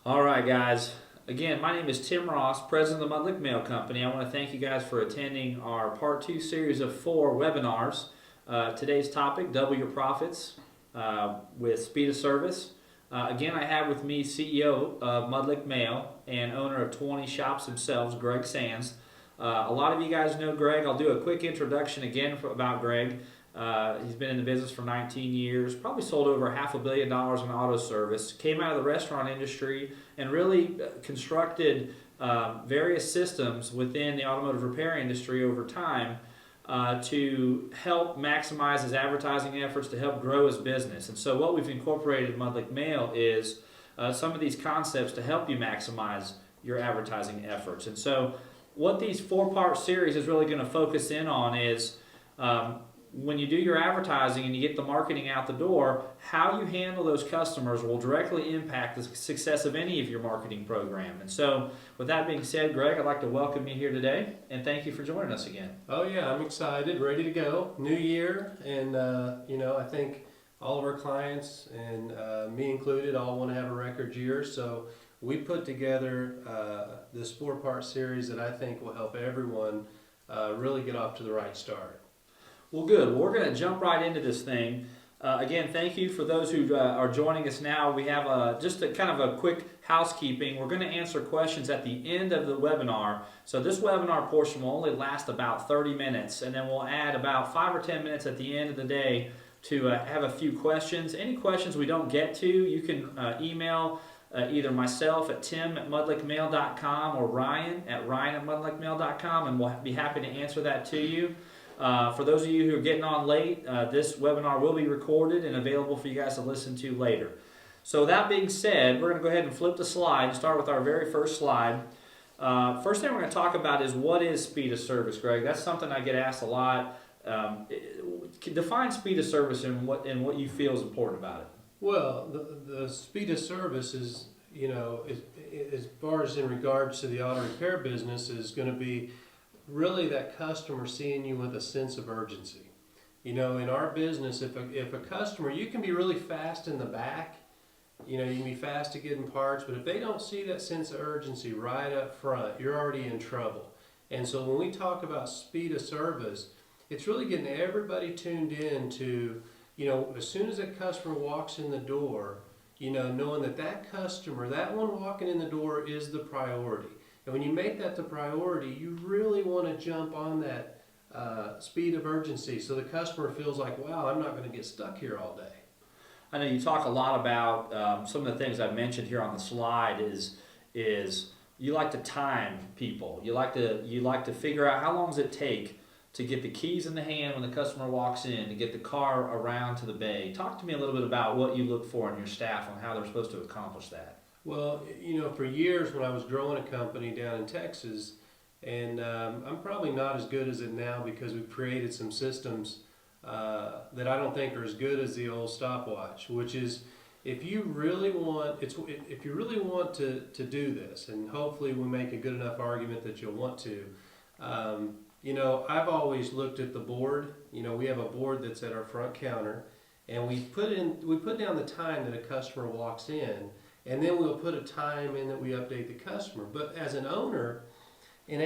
All right, guys. Again, my name is Tim Ross, president of the Mudlick Mail Company. I want to thank you guys for attending our Part 2 series of 4 webinars. Today's topic, Double Your Profits with Speed of Service. Again, I have with me CEO of Mudlick Mail and owner of 20 shops themselves, Greg Sands. A lot of you guys know Greg. I'll do a quick introduction again about Greg. He's been in the business for 19 years, probably sold over $500 million in auto service, came out of the restaurant industry, and really constructed various systems within the automotive repair industry over time to help maximize his advertising efforts, to help grow his business. And so what we've incorporated in Mudlick Mail is some of these concepts to help you maximize your advertising efforts. And so what these 4-part series is really going to focus in on is when you do your advertising and you get the marketing out the door, how you handle those customers will directly impact the success of any of your marketing program. And so, with that being said, Greg, I'd like to welcome you here today and thank you for joining us again. Oh yeah, I'm excited, ready to go. New year, and I think all of our clients and me included all want to have a record year. So we put together this 4-part series that I think will help everyone really get off to the right start. Well, good. Well, we're going to jump right into this thing. Again, thank you for those who are joining us now. We have just a kind of a quick housekeeping. We're going to answer questions at the end of the webinar. So this webinar portion will only last about 30 minutes, and then we'll add about 5 or 10 minutes at the end of the day to have a few questions. Any questions we don't get to, you can email either myself at tim@mudlickmail.com or ryan@mudlickmail.com, and we'll be happy to answer that to you. For those of you who are getting on late, this webinar will be recorded and available for you guys to listen to later. So that being said, we're going to go ahead and flip the slide and start with our very first slide. First thing we're going to talk about is what is speed of service, Greg? That's something I get asked a lot. Define speed of service and what you feel is important about it. Well, the speed of service is, as far as in regards to the auto repair business, is going to be really that customer seeing you with a sense of urgency. In our business, if a customer, you can be really fast in the back, you can be fast at getting parts, but if they don't see that sense of urgency right up front, you're already in trouble. And so when we talk about speed of service, it's really getting everybody tuned in to, as soon as that customer walks in the door, knowing that customer, that one walking in the door is the priority. And when you make that the priority, you really want to jump on that speed of urgency so the customer feels like, wow, I'm not going to get stuck here all day. I know you talk a lot about some of the things I mentioned here on the slide is you like to time people. You like to figure out how long does it take to get the keys in the hand when the customer walks in, to get the car around to the bay. Talk to me a little bit about what you look for in your staff on how they're supposed to accomplish that. Well, for years when I was growing a company down in Texas, and I'm probably not as good as it now because we've created some systems that I don't think are as good as the old stopwatch, which is if you really want to do this, and hopefully we make a good enough argument that you'll want to, I've always looked at the board. We have a board that's at our front counter, and we put down the time that a customer walks in. And then we'll put a time in that we update the customer. But as an owner, in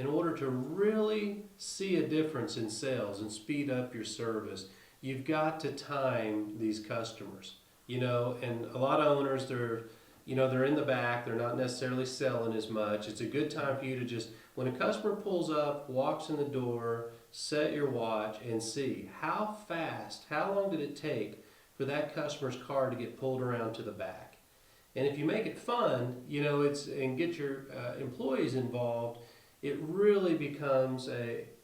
order to really see a difference in sales and speed up your service, you've got to time these customers. And a lot of owners, they're in the back, they're not necessarily selling as much. It's a good time for you to just, when a customer pulls up, walks in the door, set your watch and see how long did it take for that customer's car to get pulled around to the back. And if you make it fun, and get your employees involved, it really becomes it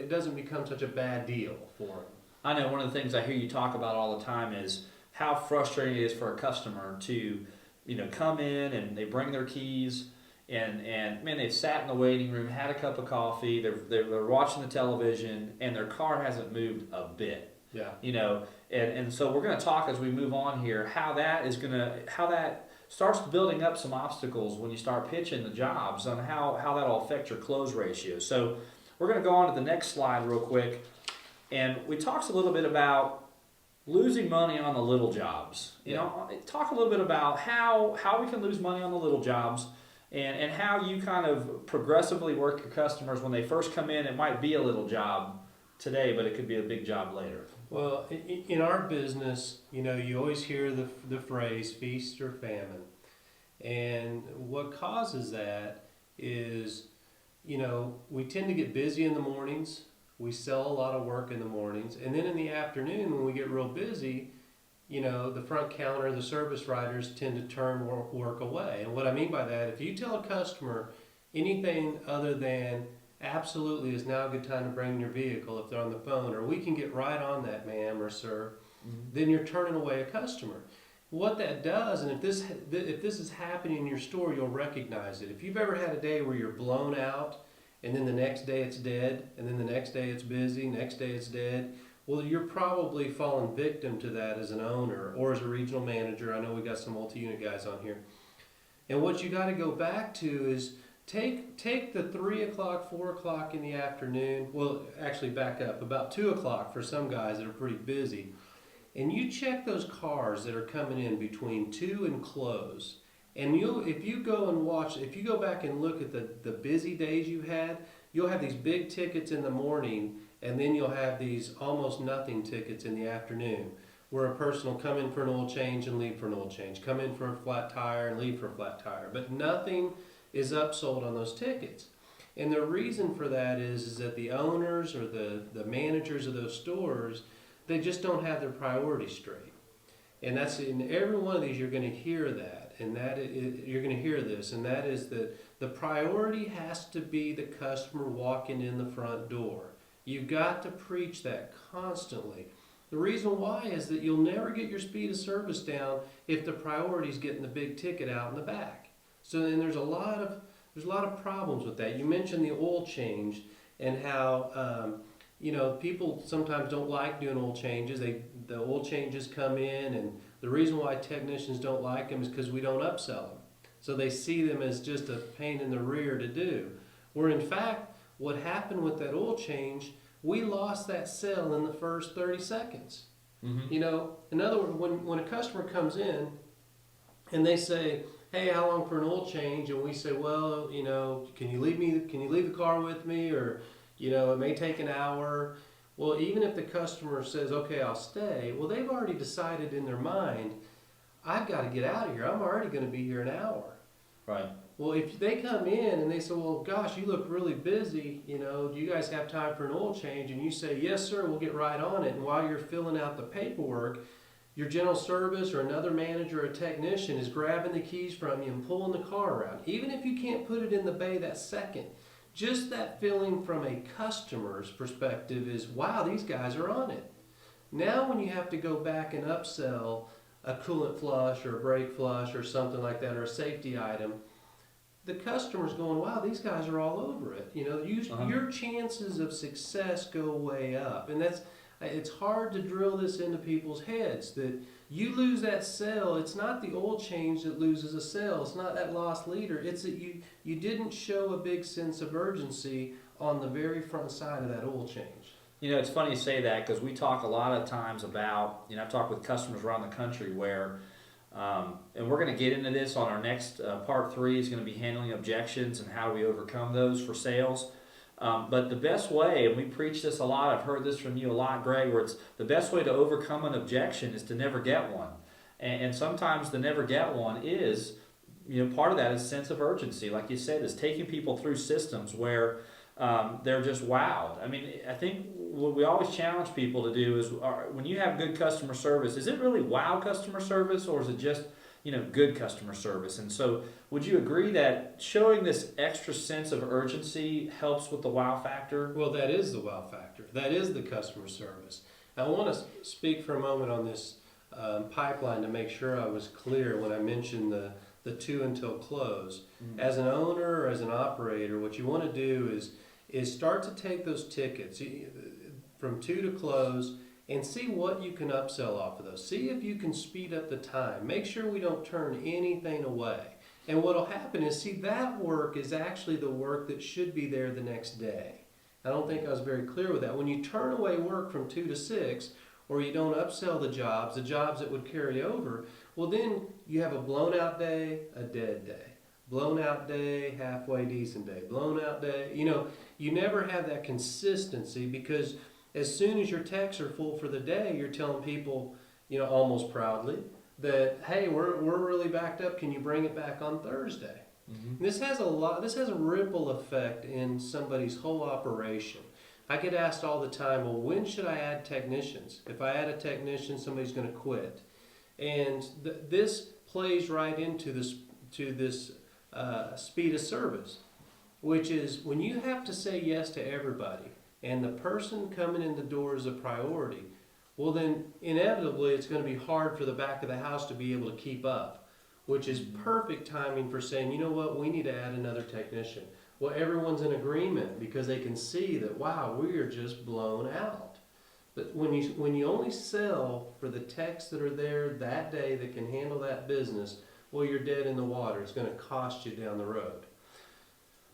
doesn't become such a bad deal for them. I know one of the things I hear you talk about all the time is how frustrating it is for a customer to, come in and they bring their keys and man, they've sat in the waiting room, had a cup of coffee, they're watching the television, and their car hasn't moved a bit. Yeah. And so we're going to talk as we move on here how that starts building up some obstacles when you start pitching the jobs on how that'll affect your close ratio. So we're going to go on to the next slide real quick, and we talked a little bit about losing money on the little jobs. You know, talk a little bit about how we can lose money on the little jobs, and how you kind of progressively work your customers when they first come in. It might be a little job today, but it could be a big job later. Well, in our business, you know, you always hear the phrase feast or famine. And what causes that is, you know, we tend to get busy in the mornings. We sell a lot of work in the mornings. And then in the afternoon, when we get real busy, you know, the front counter, the service writers tend to turn work away. And what I mean by that, if you tell a customer anything other than absolutely is now a good time to bring your vehicle if they're on the phone, or we can get right on that, ma'am or sir, then you're turning away a customer. What that does, and if this is happening in your store, you'll recognize it. If you've ever had a day where you're blown out, and then the next day it's dead, and then the next day it's busy, next day it's dead, well, you're probably fallen victim to that as an owner or as a regional manager. I know we got some multi-unit guys on here. And what you got to go back to is take the 3 o'clock, 4 o'clock in the afternoon. Well, actually back up about 2 o'clock for some guys that are pretty busy. And you check those cars that are coming in between 2 and close. And if you go back and look at the busy days you had, you'll have these big tickets in the morning, and then you'll have these almost nothing tickets in the afternoon, where a person will come in for an oil change and leave for an oil change, come in for a flat tire and leave for a flat tire. But nothing is upsold on those tickets. And the reason for that is that the owners or the managers of those stores, they just don't have their priorities straight. And that's in every one of these, you're going to hear that, and you're going to hear this, and that is that the priority has to be the customer walking in the front door. You've got to preach that constantly. The reason why is that you'll never get your speed of service down if the priority is getting the big ticket out in the back. So then there's a lot of problems with that. You mentioned the oil change and how you know, people sometimes don't like doing oil changes. The oil changes come in, and the reason why technicians don't like them is because we don't upsell them. So they see them as just a pain in the rear to do. Where in fact, what happened with that oil change, we lost that sale in the first 30 seconds. Mm-hmm. You know, in other words, when a customer comes in and they say, "Hey, how long for an oil change?" and we say, "Well, you know, can you leave the car with me, or, you know, it may take an hour." Well, even if the customer says, "Okay, I'll stay," well, they've already decided in their mind, "I've got to get out of here. I'm already going to be here an hour." Right. Well, if they come in and they say, "Well, gosh, you look really busy, you know, do you guys have time for an oil change?" and you say, "Yes, sir, we'll get right on it," and while you're filling out the paperwork, your general service or another manager or technician is grabbing the keys from you and pulling the car around. Even if you can't put it in the bay that second, just that feeling from a customer's perspective is, wow, these guys are on it. Now when you have to go back and upsell a coolant flush or a brake flush or something like that, or a safety item, the customer's going, wow, these guys are all over it. You know, your chances of success go way up. And it's hard to drill this into people's heads that you lose that sale. It's not the oil change that loses a sale. It's not that lost leader. It's that you didn't show a big sense of urgency on the very front side of that oil change. You know, it's funny you say that, because we talk a lot of times about, you know, I've talked with customers around the country where, and we're going to get into this on our next part 3 is going to be handling objections and how we overcome those for sales. But the best way, and we preach this a lot, I've heard this from you a lot, Greg, where it's the best way to overcome an objection is to never get one. And sometimes the never get one is, you know, part of that is sense of urgency. Like you said, is taking people through systems where they're just wowed. I mean, I think what we always challenge people to do is, when you have good customer service, is it really wow customer service, or is it just, you know, good customer service? And so would you agree that showing this extra sense of urgency helps with the wow factor? Well, that is the wow factor. That is the customer service. Now, I want to speak for a moment on this pipeline to make sure I was clear when I mentioned the 2 until close. Mm-hmm. As an owner or as an operator, what you want to do is start to take those tickets from 2 to close and see what you can upsell off of those. See if you can speed up the time. Make sure we don't turn anything away. And what will happen is, see, that work is actually the work that should be there the next day. I don't think I was very clear with that. When you turn away work from 2 to 6, or you don't upsell the jobs that would carry over, well, then you have a blown out day, a dead day. Blown out day, halfway decent day. Blown out day. You never have that consistency, because as soon as your techs are full for the day, you're telling people, almost proudly, that, hey, we're really backed up. Can you bring it back on Thursday? Mm-hmm. This has a ripple effect in somebody's whole operation. I get asked all the time, well, when should I add technicians? If I add a technician, somebody's going to quit. And this plays right into this speed of service, which is when you have to say yes to everybody and the person coming in the door is a priority, well, then inevitably it's going to be hard for the back of the house to be able to keep up, which is perfect timing for saying, you know what, we need to add another technician. Well, everyone's in agreement because they can see that, wow, we are just blown out. But when you only sell for the techs that are there that day that can handle that business, well, you're dead in the water. It's going to cost you down the road.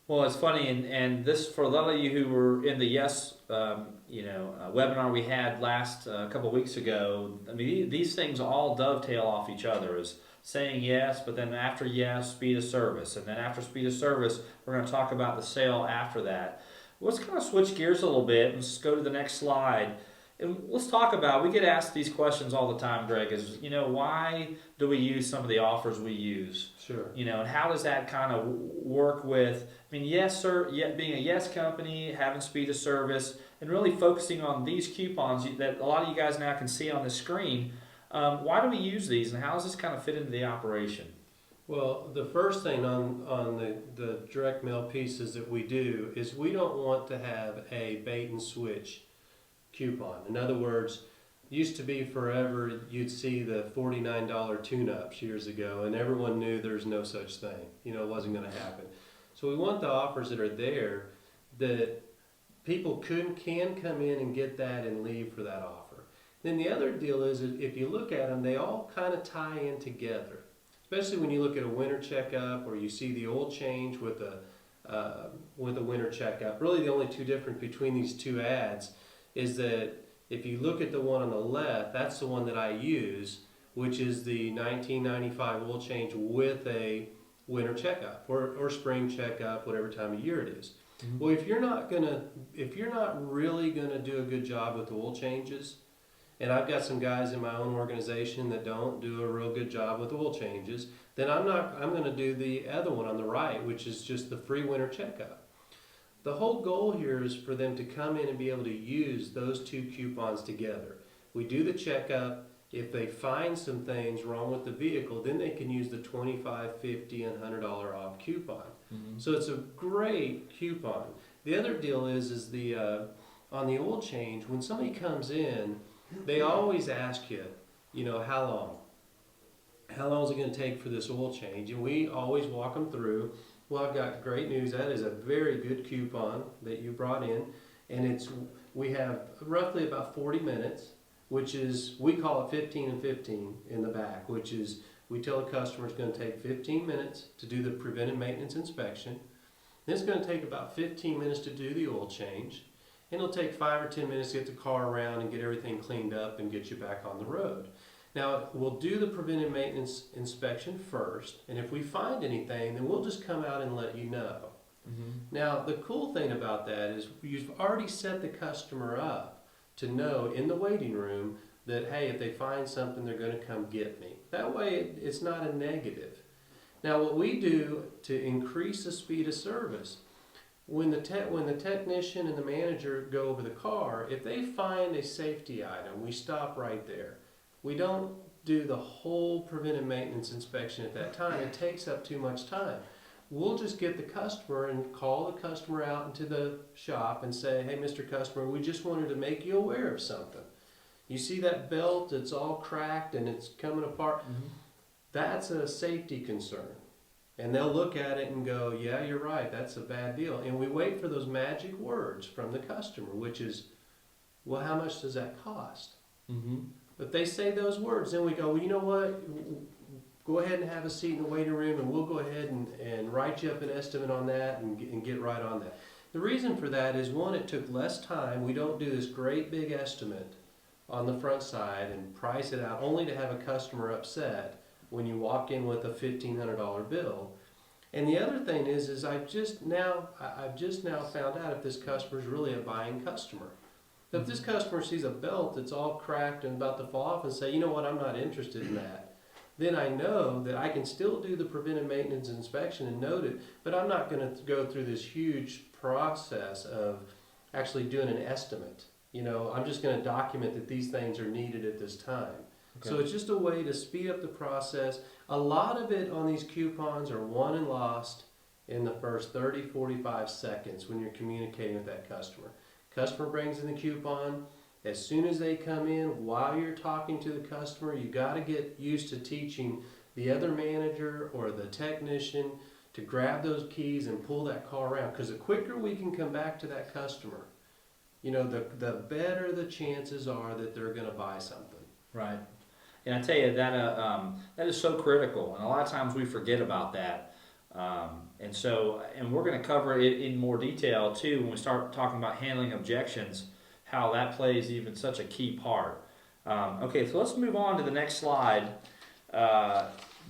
Well, it's funny, and this, for a lot of you who were in the Yes, webinar we had last couple of weeks ago. I mean, these things all dovetail off each other. Is saying yes, but then after yes, speed of service, and then after speed of service, we're going to talk about the sale after that. Let's kind of switch gears a little bit and just go to the next slide. And let's talk about, we get asked these questions all the time, Greg, is, why do we use some of the offers we use? Sure. And how does that kind of work with, yes, sir, being a yes company, having speed of service, and really focusing on these coupons that a lot of you guys now can see on the screen. Why do we use these, and how does this kind of fit into the operation? Well, the first thing on the direct mail pieces that we do is we don't want to have a bait and switch coupon. In other words, used to be forever, you'd see the $49 tune-ups years ago, and everyone knew there's no such thing. It wasn't going to happen. So we want the offers that are there that people can come in and get that and leave for that offer. Then the other deal is, if you look at them, they all kind of tie in together. Especially when you look at a winter checkup, or you see the oil change with a winter checkup. Really, the only two difference between these two ads is that if you look at the one on the left, that's the one that I use, which is the 1995 oil change with a winter checkup or spring checkup, whatever time of year it is. Mm-hmm. Well, if you're not really gonna do a good job with oil changes, and I've got some guys in my own organization that don't do a real good job with oil changes, then I'm going to do the other one on the right, which is just the free winter checkup. The whole goal here is for them to come in and be able to use those two coupons together. We do the checkup. If they find some things wrong with the vehicle, then they can use the $25, $50, and $100 off coupon. Mm-hmm. So it's a great coupon. The other deal is the on the oil change, when somebody comes in, they always ask you, how long? How long is it going to take for this oil change? And we always walk them through. Well, I've got great news. That is a very good coupon that you brought in. And we have roughly about 40 minutes, which is, we call it 15 and 15 in the back, which is, we tell the customer it's going to take 15 minutes to do the preventive maintenance inspection. Then it's going to take about 15 minutes to do the oil change. And it'll take 5 or 10 minutes to get the car around and get everything cleaned up and get you back on the road. Now, we'll do the preventive maintenance inspection first, and if we find anything, then we'll just come out and let you know. Mm-hmm. Now, the cool thing about that is you've already set the customer up to know in the waiting room that, hey, if they find something, they're going to come get me. That way, it's not a negative. Now, what we do to increase the speed of service, when the technician and the manager go over the car, if they find a safety item, we stop right there. We don't do the whole preventive maintenance inspection at that time. It takes up too much time. We'll just get the customer and call the customer out into the shop and say, hey, Mr. Customer, we just wanted to make you aware of something. You see that belt that's all cracked and it's coming apart? Mm-hmm. That's a safety concern. And they'll look at it and go, yeah, you're right, that's a bad deal. And we wait for those magic words from the customer, which is, well, how much does that cost? Mm-hmm. If they say those words, then we go, well, you know what? Go ahead and have a seat in the waiting room, and we'll go ahead and write you up an estimate on that and get right on that. The reason for that is, one, it took less time. We don't do this great big estimate on the front side and price it out only to have a customer upset when you walk in with a $1,500 bill. And the other thing is I've just now found out if this customer is really a buying customer. If this customer sees a belt that's all cracked and about to fall off and say, you know what, I'm not interested in that, then I know that I can still do the preventive maintenance inspection and note it, but I'm not going to go through this huge process of actually doing an estimate. You know, I'm just going to document that these things are needed at this time. Okay. So it's just a way to speed up the process. A lot of it on these coupons are won and lost in the first 30, 45 seconds when you're communicating with that customer. Customer brings in the coupon. As soon as they come in, while you're talking to the customer, you got to get used to teaching the other manager or the technician to grab those keys and pull that car around. Because the quicker we can come back to that customer, you know, the better the chances are that they're going to buy something. Right. And I tell you, that is so critical. And a lot of times we forget about that. And we're going to cover it in more detail too when we start talking about handling objections, how that plays even such a key part. Okay, so let's move on to the next slide.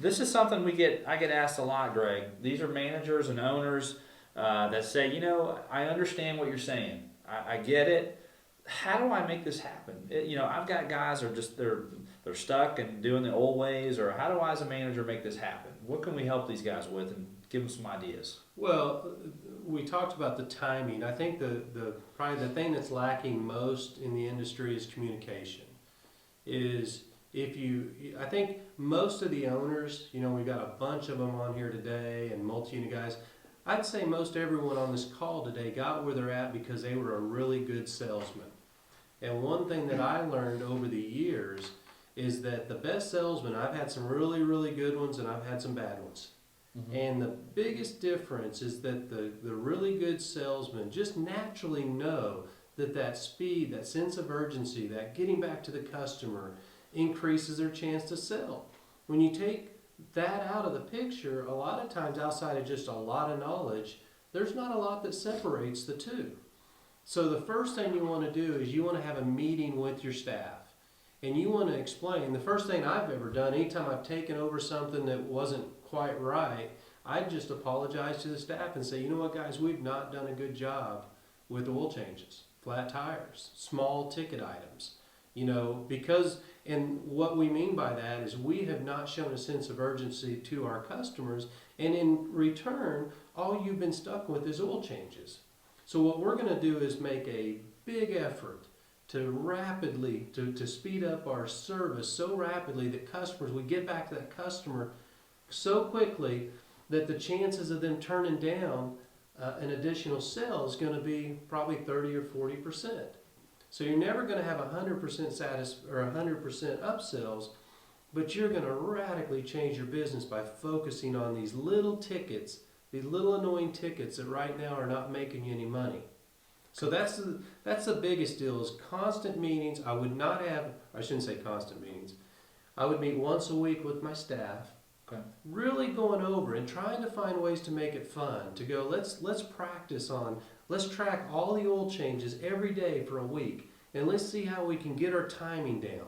This is something I get asked a lot, Greg. These are managers and owners that say, you know, I understand what you're saying. I get it. How do I make this happen? You know, I've got guys that are just they're stuck and doing the old ways, or how do I as a manager make this happen? What can we help these guys with and give them some ideas? Well, we talked about the timing. I think probably the thing that's lacking most in the industry is communication. I think most of the owners, you know, we've got a bunch of them on here today and multi-unit guys. I'd say most everyone on this call today got where they're at because they were a really good salesman. And one thing that I learned over the years is that the best salesman, I've had some really, really good ones and I've had some bad ones. Mm-hmm. And the biggest difference is that the really good salesmen just naturally know that speed, that sense of urgency, that getting back to the customer increases their chance to sell. When you take that out of the picture, a lot of times outside of just a lot of knowledge, there's not a lot that separates the two. So the first thing you want to do is you want to have a meeting with your staff. And you want to explain, the first thing I've ever done, anytime I've taken over something that wasn't quite right, I just apologize to the staff and say, you know what guys, we've not done a good job with oil changes, flat tires, small ticket items. You know, and what we mean by that is we have not shown a sense of urgency to our customers, and in return, all you've been stuck with is oil changes. So what we're going to do is make a big effort to rapidly, to speed up our service so rapidly that we get back to that customer so quickly that the chances of them turning down an additional sale is going to be probably 30 or 40%. So you're never going to have 100% or 100% upsells, but you're going to radically change your business by focusing on these little tickets, these little annoying tickets that right now are not making you any money. So that's the biggest deal is constant meetings. I shouldn't say constant meetings. I would meet once a week with my staff, okay, really going over and trying to find ways to make it fun, to go, let's practice let's track all the oil changes every day for a week, and let's see how we can get our timing down.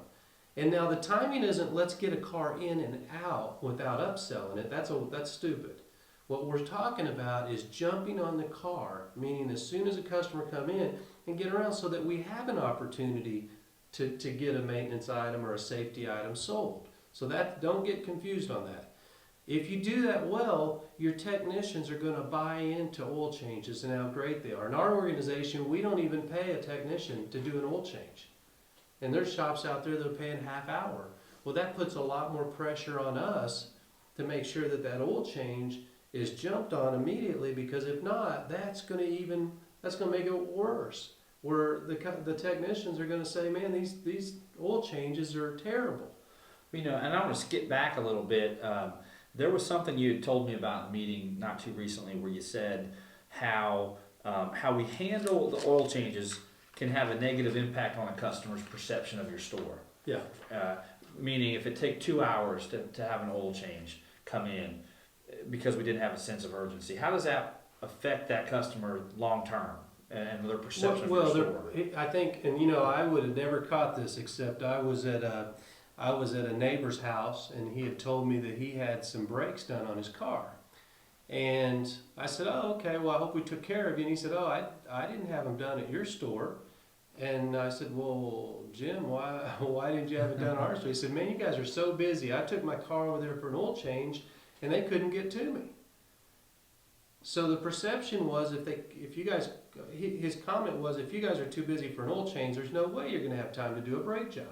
And now the timing isn't let's get a car in and out without upselling it. That's stupid. What we're talking about is jumping on the car, meaning as soon as a customer come in and get around so that we have an opportunity to get a maintenance item or a safety item sold. So don't get confused on that. If you do that well, your technicians are going to buy into oil changes and how great they are. In our organization, we don't even pay a technician to do an oil change. And there's shops out there that are paying half hour. Well, that puts a lot more pressure on us to make sure that oil change is jumped on immediately, because if not, that's going to make it worse. Where the technicians are going to say, man, these oil changes are terrible. You know, and I want to skip back a little bit. There was something you had told me about in a meeting not too recently where you said how we handle the oil changes can have a negative impact on a customer's perception of your store. Yeah. Meaning if it takes 2 hours to have an oil change come in because we didn't have a sense of urgency, how does that affect that customer long term? and their perception Well, of your store. I think, and I would have never caught this except I was at a neighbor's house, and he had told me that he had some brakes done on his car. And I said, "Oh, okay. Well, I hope we took care of you." And he said, "Oh, I didn't have them done at your store." And I said, "Well, Jim, why did you have it done at our store?" He said, "Man, you guys are so busy. I took my car over there for an oil change, and they couldn't get to me." So the perception was his comment was, if you guys are too busy for an oil change, there's no way you're going to have time to do a brake job.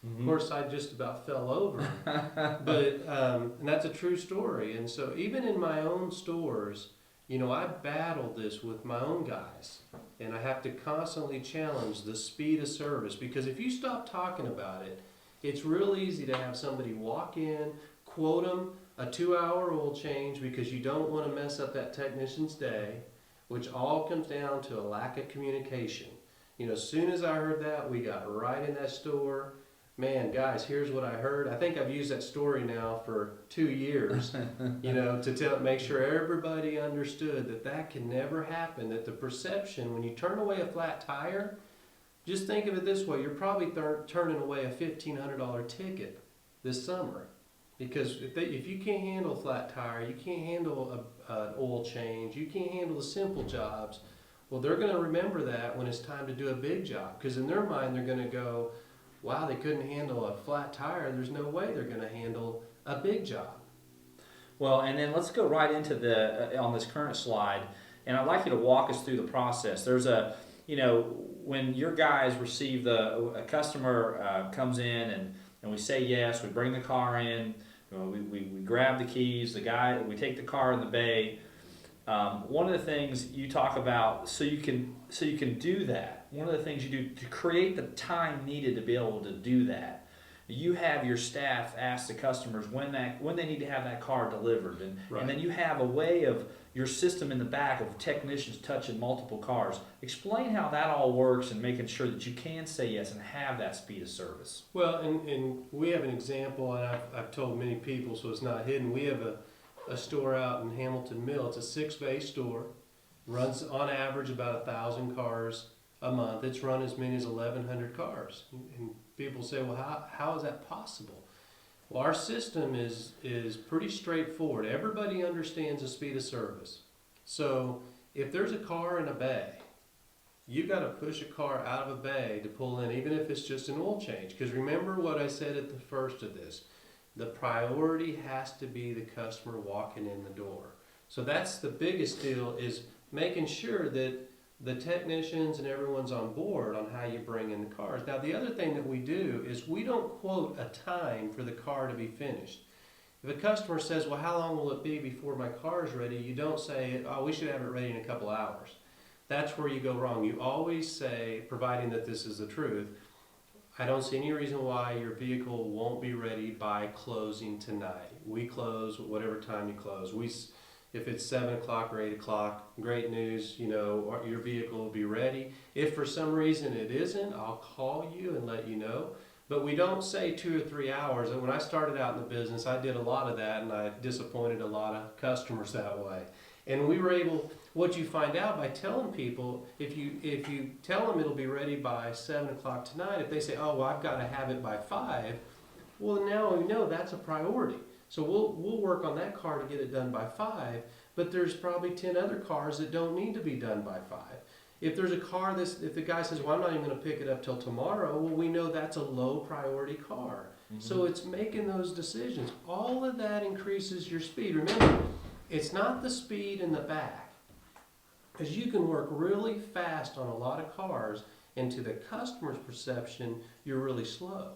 Of course, I just about fell over, but and that's a true story. And so even in my own stores, I battled this with my own guys, and I have to constantly challenge the speed of service, because if you stop talking about it, it's real easy to have somebody walk in, quote them a 2-hour oil change because you don't want to mess up that technician's day, which all comes down to a lack of communication. As soon as I heard that, we got right in that store. Man, guys, here's what I heard. I think I've used that story now for 2 years, to make sure everybody understood that can never happen, that the perception, when you turn away a flat tire, just think of it this way, you're probably turning away a $1,500 ticket this summer. Because if you can't handle a flat tire, you can't handle an oil change, you can't handle the simple jobs, well, they're going to remember that when it's time to do a big job. Because in their mind, they're going to go, wow, they couldn't handle a flat tire. There's no way they're going to handle a big job. Well, and then let's go right into on this current slide, and I'd like you to walk us through the process. There's when your guys receive a customer comes in and we say yes, we bring the car in, we grab the keys, we take the car in the bay. One of the things you talk about, so you can do that, one of the things you do to create the time needed to be able to do that, you have your staff ask the customers when they need to have that car delivered, and then you have a way of your system in the back of technicians touching multiple cars. Explain how that all works and making sure that you can say yes and have that speed of service. Well, and we have an example, and I've told many people, so it's not hidden. We have a store out in Hamilton Mill. It's a 6-bay store, runs on average about 1,000 cars a month. It's run as many as 1,100 cars. And people say, well, how is that possible? Well, our system is pretty straightforward. Everybody understands the speed of service. So if there's a car in a bay, you got to push a car out of a bay to pull in, even if it's just an oil change. Because remember what I said at the first of this. The priority has to be the customer walking in the door. So that's the biggest deal, is making sure that the technicians and everyone's on board on how you bring in the cars. Now, the other thing that we do is we don't quote a time for the car to be finished. If a customer says, well, how long will it be before my car is ready? You don't say, oh, we should have it ready in a couple hours. That's where you go wrong. You always say, providing that this is the truth, I don't see any reason why your vehicle won't be ready by closing tonight. We close whatever time you close. If it's 7 o'clock or 8 o'clock, great news, your vehicle will be ready. If for some reason it isn't, I'll call you and let you know. But we don't say 2 or 3 hours. And when I started out in the business, I did a lot of that, and I disappointed a lot of customers that way. And we were able, what you find out by telling people, if you tell them it'll be ready by 7 o'clock tonight, if they say, oh, well, I've got to have it by 5, well, now we know that's a priority. So we'll work on that car to get it done by 5, but there's probably 10 other cars that don't need to be done by 5. If there's a car if the guy says, well, I'm not even going to pick it up till tomorrow, well, we know that's a low priority car. Mm-hmm. So it's making those decisions. All of that increases your speed. Remember, it's not the speed in the back, because you can work really fast on a lot of cars, and to the customer's perception, you're really slow.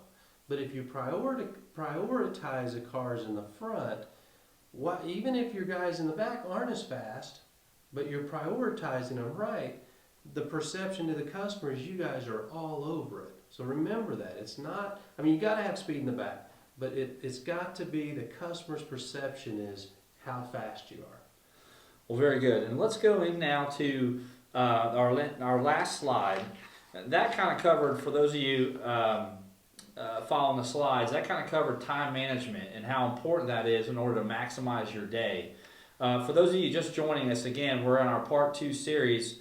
But if you prioritize the cars in the front, even if your guys in the back aren't as fast, but you're prioritizing them right, the perception to the customer is you guys are all over it. So remember that. It's not, you got to have speed in the back, but it's got to be the customer's perception is how fast you are. Well, very good. And let's go in now to our last slide. That kind of covered, for those of you following the slides, that kind of covered time management and how important that is in order to maximize your day. For those of you just joining us, again, we're in our Part 2 series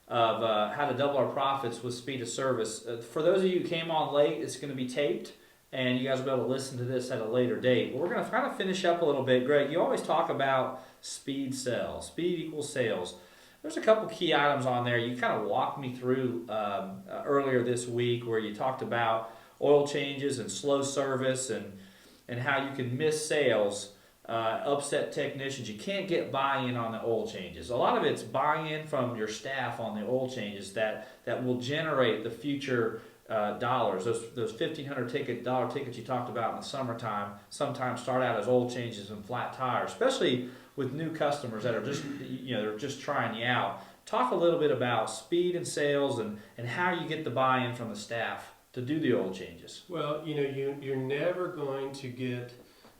of how to double our profits with speed of service. For those of you who came on late, it's going to be taped, and you guys will be able to listen to this at a later date. But we're going to kind of finish up a little bit. Greg, you always talk about speed sells, speed equals sales. There's a couple key items on there. You kind of walked me through earlier this week where you talked about oil changes and slow service and how you can miss sales, upset technicians. You can't get buy-in on the oil changes. A lot of it's buy-in from your staff on the oil changes that will generate the future dollars. Those $1,500 tickets you talked about in the summertime sometimes start out as oil changes and flat tires, especially with new customers that are they're just trying you out. Talk a little bit about speed and sales and how you get the buy-in from the staff to do the oil changes. Well, you're never going to get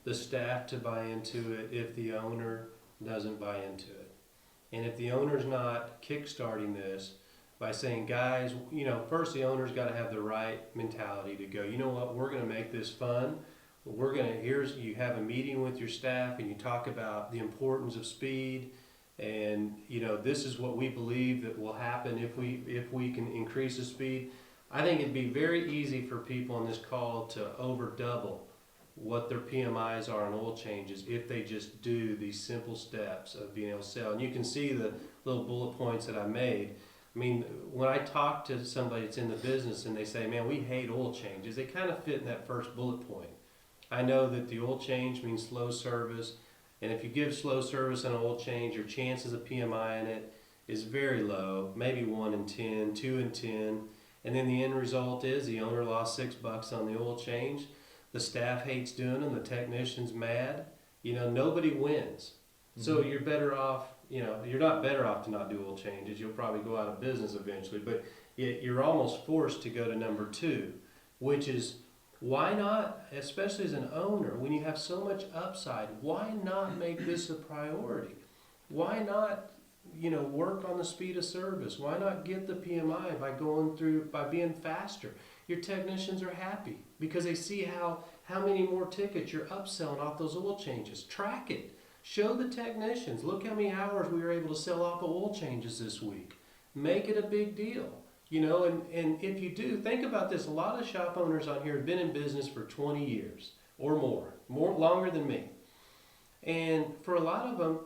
the staff to buy into it if the owner doesn't buy into it. And if the owner's not kickstarting this by saying, guys, first the owner's got to have the right mentality to go, you know what, we're going to make this fun. You have a meeting with your staff and you talk about the importance of speed, and this is what we believe that will happen if we can increase the speed. I think it'd be very easy for people on this call to over double what their PMIs are on oil changes if they just do these simple steps of being able to sell. And you can see the little bullet points that I made. I mean, when I talk to somebody that's in the business and they say, man, we hate oil changes, they kind of fit in that first bullet point. I know that the oil change means slow service, and if you give slow service on an oil change, your chances of PMI in it is very low, maybe 1 in 10, 2 in 10, and then the end result is the owner lost $6 on the oil change, the staff hates doing them, the technician's mad, nobody wins. So you're better off, you're not better off to not do oil changes, you'll probably go out of business eventually, but you're almost forced to go to number 2, which is, why not, especially as an owner, when you have so much upside, why not make this a priority? Why not, work on the speed of service? Why not get the PMI by being faster? Your technicians are happy because they see how many more tickets you're upselling off those oil changes. Track it. Show the technicians, look how many hours we were able to sell off of oil changes this week. Make it a big deal. And if you do, think about this. A lot of shop owners on here have been in business for 20 years or more longer than me. And for a lot of them,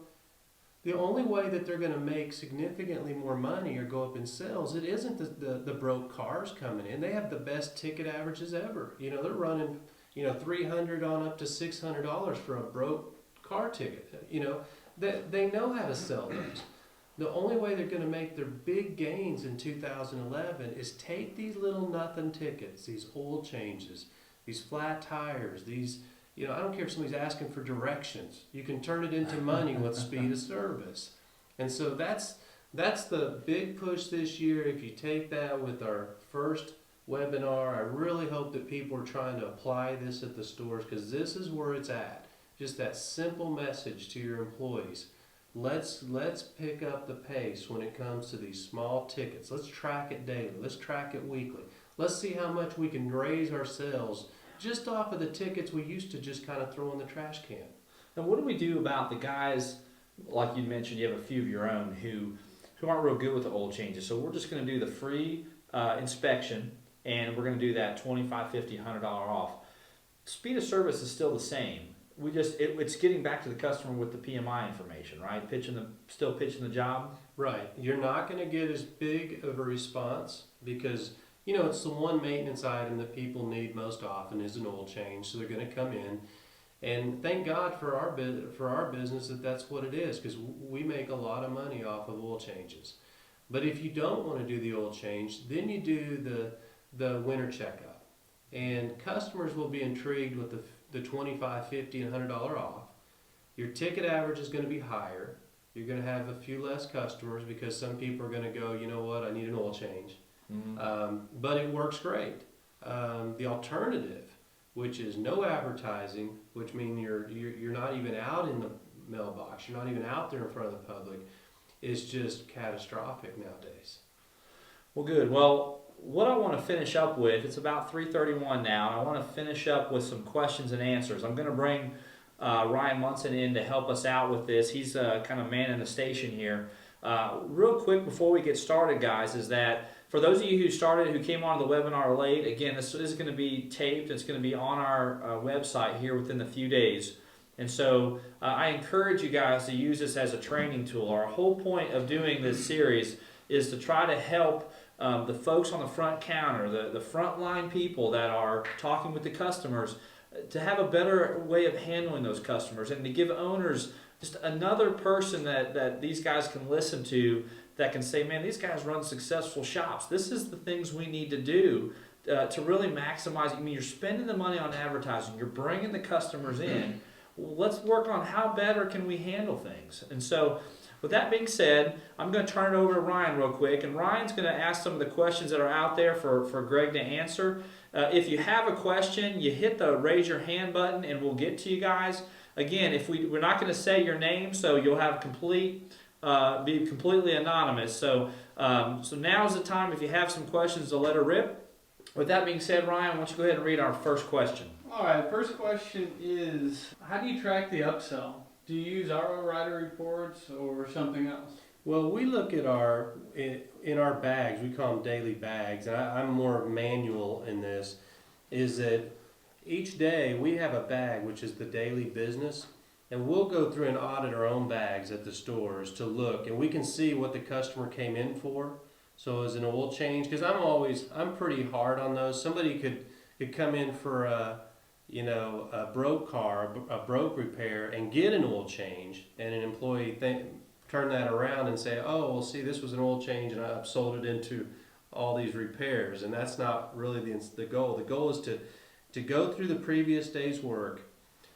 the only way that they're going to make significantly more money or go up in sales, it isn't the broke cars coming in. They have the best ticket averages ever. They're running, $300 on up to $600 for a broke car ticket. They know how to sell those. The only way they're going to make their big gains in 2011 is take these little nothing tickets, these oil changes, these flat tires, these, I don't care if somebody's asking for directions. You can turn it into money with speed of service. And so that's the big push this year. If you take that with our first webinar, I really hope that people are trying to apply this at the stores, because this is where it's at. Just that simple message to your employees. Let's pick up the pace when it comes to these small tickets. Let's track it daily. Let's track it weekly. Let's see how much we can raise our sales just off of the tickets we used to just kind of throw in the trash can. And what do we do about the guys, like you mentioned, you have a few of your own who aren't real good with the oil changes. So we're just going to do the free inspection, and we're going to do that $25, $50, $100 off. Speed of service is still the same. It's getting back to the customer with the PMI information, right? Still pitching the job. Right. You're not going to get as big of a response because, it's the one maintenance item that people need most often is an oil change. So they're going to come in, and thank God for our business that's what it is, because we make a lot of money off of oil changes. But if you don't want to do the oil change, then you do the winter checkup, and customers will be intrigued with the $25, $50, and $100 off. Your ticket average is going to be higher. You're going to have a few less customers because some people are going to go, you know what, I need an oil change. But it works great. The alternative, which is no advertising, which means you're not even out in the mailbox, you're not even out there in front of the public, is just catastrophic nowadays. Well, good. Well, what I want to finish up with, it's about 3:31 now, and I want to finish up with some questions and answers. I'm going to bring Ryan Munson in to help us out with this. He's kind of manning the station here. Real quick before we get started, guys, is that for those of you who came on the webinar late, again, this is going to be taped. It's going to be on our website here within a few days. And so I encourage you guys to use this as a training tool. Our whole point of doing this series is to try to help the folks on the front counter, the frontline people that are talking with the customers, to have a better way of handling those customers and to give owners just another person that these guys can listen to that can say, man, these guys run successful shops. This is the things we need to do to really maximize. I mean, you're spending the money on advertising. You're bringing the customers in. Let's work on how better can we handle things. And so with that being said, I'm going to turn it over to Ryan real quick. And Ryan's going to ask some of the questions that are out there for Greg to answer. If you have a question, you hit the raise your hand button and we'll get to you guys. Again, if we're not going to say your name, so you'll have be completely anonymous. So now's the time if you have some questions to let her rip. With that being said, Ryan, why don't you go ahead and read our first question? All right, first question is, how do you track the upsell? Do you use RO Rider reports or something else? Well, we look at in our bags, we call them daily bags, and I'm more manual in this, is that each day we have a bag, which is the daily business, and we'll go through and audit our own bags at the stores to look, and we can see what the customer came in for. So as an oil change, because I'm pretty hard on those. Somebody could come in for a broke car, a broke repair, and get an oil change, and an employee turn that around and say, oh, well, see, this was an oil change, and I've sold it into all these repairs, and that's not really the goal. The goal is to go through the previous day's work,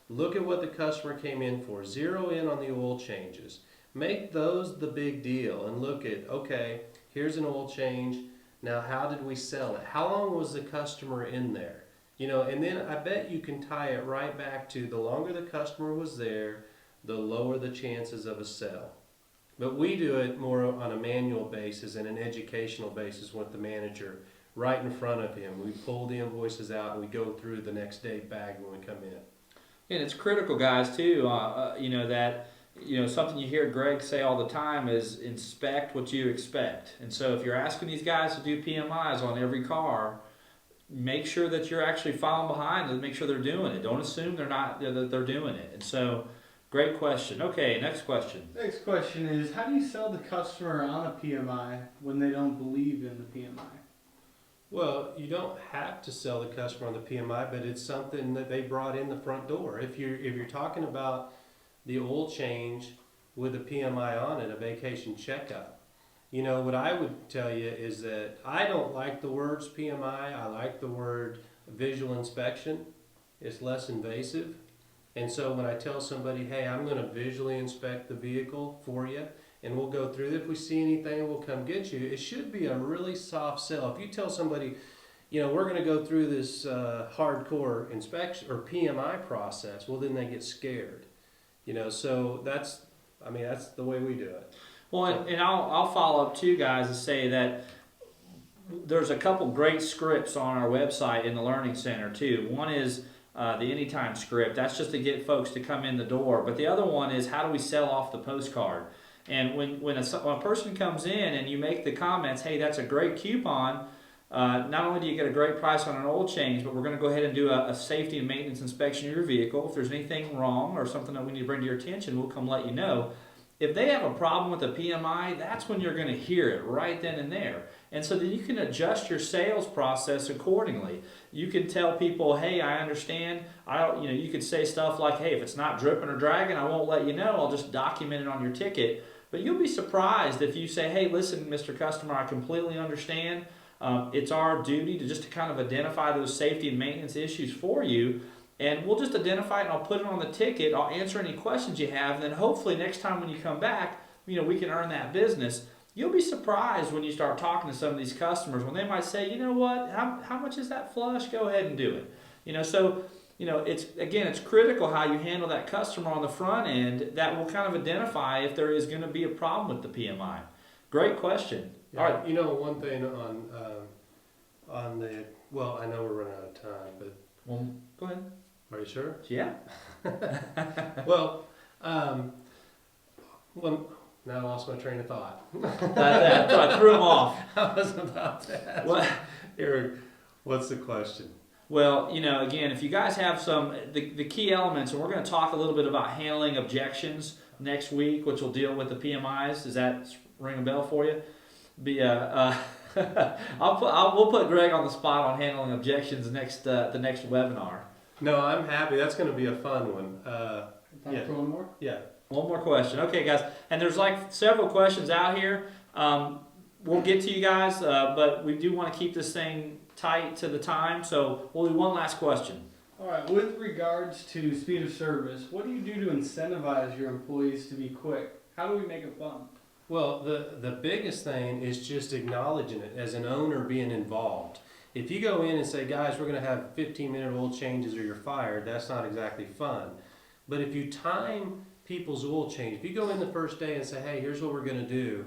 look at what the customer came in for, zero in on the oil changes, make those the big deal, and look at, okay, here's an oil change, now how did we sell it? How long was the customer in there? And then I bet you can tie it right back to the longer the customer was there, the lower the chances of a sell. But we do it more on a manual basis and an educational basis with the manager right in front of him. We pull the invoices out and we go through the next day bag when we come in. And it's critical, guys, too, something you hear Greg say all the time is inspect what you expect. And so if you're asking these guys to do PMIs on every car, make sure that you're actually following behind and make sure they're doing it. Don't assume that they're doing it. And so, great question. Okay, next question. Next question is, how do you sell the customer on a PMI when they don't believe in the PMI? Well, you don't have to sell the customer on the PMI, but it's something that they brought in the front door. If you're talking about the oil change with a PMI on it, a vacation checkup, what I would tell you is that I don't like the words PMI. I like the word visual inspection. It's less invasive. And so when I tell somebody, hey, I'm going to visually inspect the vehicle for you, and we'll go through it. If we see anything, we'll come get you. It should be a really soft sell. If you tell somebody, we're going to go through this hardcore inspection or PMI process, well, then they get scared. So that's the way we do it. Well, and I'll follow up too, guys, and say that there's a couple great scripts on our website in the Learning Center too. One is the Anytime script. That's just to get folks to come in the door. But the other one is how do we sell off the postcard? And when a person comes in and you make the comments, hey, that's a great coupon, not only do you get a great price on an oil change, but we're going to go ahead and do a safety and maintenance inspection of your vehicle. If there's anything wrong or something that we need to bring to your attention, we'll come let you know. If they have a problem with the PMI, that's when you're going to hear it right then and there. And so then you can adjust your sales process accordingly. You can tell people, hey, I understand. You could say stuff like, hey, if it's not dripping or dragging, I won't let you know. I'll just document it on your ticket. But you'll be surprised if you say, hey, listen, Mr. Customer, I completely understand. It's our duty to kind of identify those safety and maintenance issues for you. And we'll just identify it and I'll put it on the ticket. I'll answer any questions you have. And then hopefully next time when you come back, we can earn that business. You'll be surprised when you start talking to some of these customers when they might say, you know what, how much is that flush? Go ahead and do it. So it's critical how you handle that customer on the front end. That will kind of identify if there is going to be a problem with the PMI. Great question. Yeah, all right. One thing on the, well, I know we're running out of time, but. Well, go ahead. Are you sure? Yeah. Well, Now I lost my train of thought. That's why I threw them off. I was about to ask. What? Eric, what's the question? Well, again, if you guys have the key elements, and we're going to talk a little bit about handling objections next week, which will deal with the PMIs. Does that ring a bell for you? We'll put Greg on the spot on handling objections the next webinar. No, I'm happy. That's going to be a fun one. Time for one more? Yeah. One more question. Okay, guys. And there's several questions out here. We'll get to you guys, but we do want to keep this thing tight to the time. So we'll do one last question. All right. With regards to speed of service, what do you do to incentivize your employees to be quick? How do we make it fun? Well, the biggest thing is just acknowledging it as an owner being involved. If you go in and say, guys, we're going to have 15-minute oil changes or you're fired, that's not exactly fun. But if you time people's oil change, if you go in the first day and say, hey, here's what we're going to do,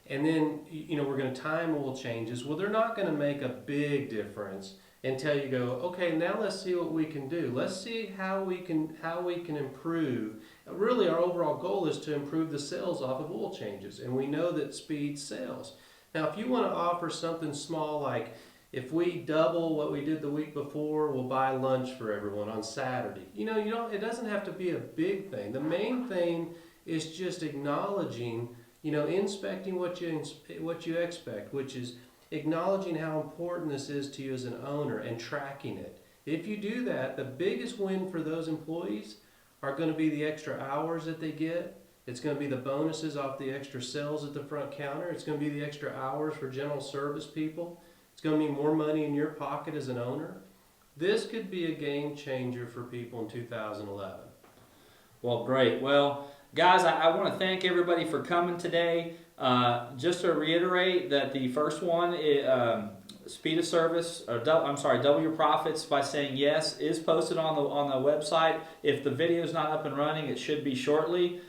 and then we're going to time oil changes, well, they're not going to make a big difference until you go, okay, now let's see what we can do. Let's see how we can improve. Really, our overall goal is to improve the sales off of oil changes, and we know that speed sells. Now, if you want to offer something small like, if we double what we did the week before, we'll buy lunch for everyone on Saturday. It doesn't have to be a big thing. The main thing is just acknowledging, inspecting what you expect, which is acknowledging how important this is to you as an owner and tracking it. If you do that, the biggest win for those employees are going to be the extra hours that they get. It's going to be the bonuses off the extra sales at the front counter. It's going to be the extra hours for general service people. It's going to be more money in your pocket as an owner. This could be a game changer for people in 2011. Well, great. Well, guys, I want to thank everybody for coming today. Just to reiterate that the first one, speed of service, double your profits by saying yes, is posted on the website. If the video is not up and running, it should be shortly.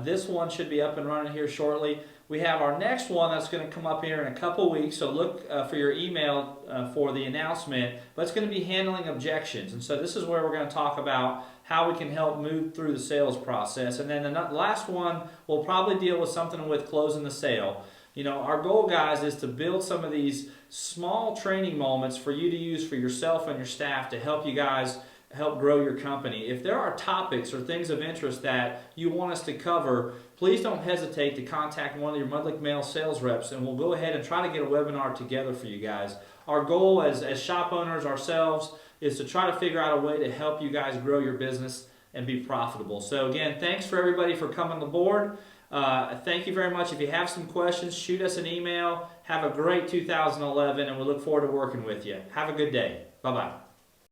This one should be up and running here shortly. We have our next one that's going to come up here in a couple weeks, so look for your email for the announcement. But it's going to be handling objections, and so this is where we're going to talk about how we can help move through the sales process. And then the last one will probably deal with something with closing the sale. Our goal, guys, is to build some of these small training moments for you to use for yourself and your staff to help you guys help grow your company. If there are topics or things of interest that you want us to cover, please don't hesitate to contact one of your Mudlick Mail sales reps, and we'll go ahead and try to get a webinar together for you guys. Our goal as shop owners ourselves is to try to figure out a way to help you guys grow your business and be profitable. So again, thanks for everybody for coming aboard. Thank you very much. If you have some questions, shoot us an email. Have a great 2011, and we look forward to working with you. Have a good day. Bye-bye.